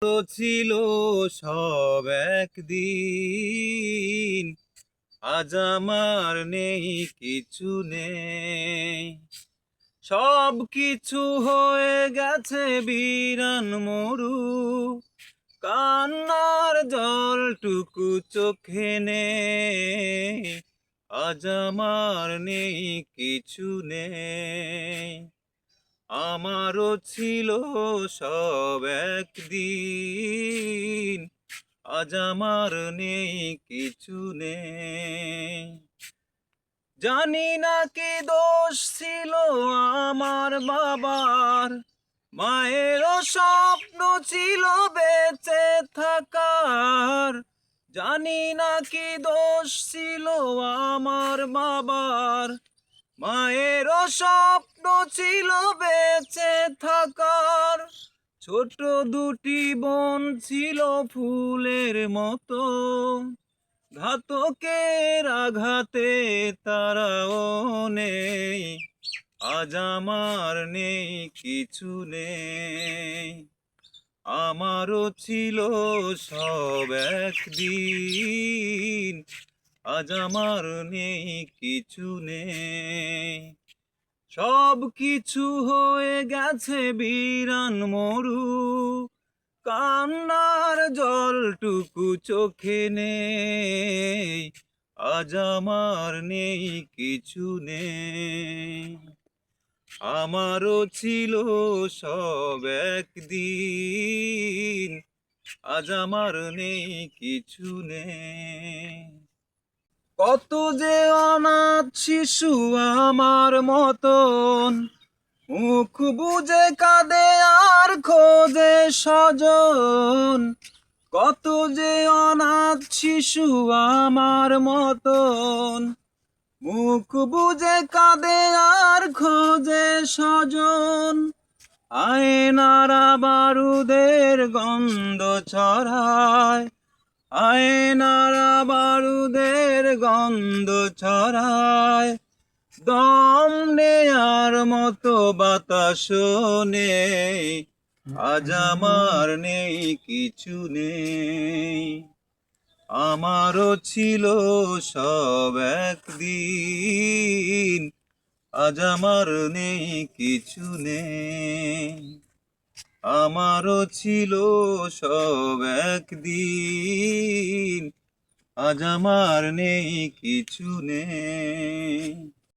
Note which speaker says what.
Speaker 1: তো ছিল সব একদিন, আজ আমার নেই, কিছু নেই। সব কিছু হয়ে গেছে বিরান মরু, কান্নার জলটুকু চোখে নেই। আজ আমার নেই, কিছু নেই। আমারও ছিল সব একদিন, আজ আমার নেই, কিছু নেই। জানি না কি দোষ ছিল আমার বাবার, মায়েরও স্বপ্ন ছিল বেঁচে থাকার। জানি না কি দোষ ছিল আমার বাবার, মায়েরও স্বপ্ন ছিল বেঁচে থাকার। ছোট দুটি বোন ছিল ফুলের মতো, ঘাতকের আঘাতে তারাও নেই। আজ আমার নেই, কিছু নেই। আমারও ছিল সব একদিন, আজ আমার নেই, কিছু নেই। সব কিছু হয়ে গেছে বিরান মরু, কান্নার জলটুকু চোখে নেই। আজ আমার নেই, কিছু নেই। আমারও ছিল সব একদিন, আজ আমার নেই, কিছু নেই। কত যে অনাথ শিশু আমার মতন, মুখ বুজে কাঁদে আর খোঁজে স্বজন। কত যে অনাথ শিশু আমার মতন, মুখ বুজে কাঁদে আর খোঁজে স্বজন। আয়নারা বারুদের গন্ধ ছড়ায়, আয়নারা বারুদের গন্ধ ছড়ায়। দম নেয়ার মতো বাতাস নেই, আজ আমার নেই, কিছু নেই। আমারও ছিল সব একদিন, আজ আমার নেই, কিছু নেই। আমারও ছিল সব একদিন, আজ আমার নেই, কিছু নেই।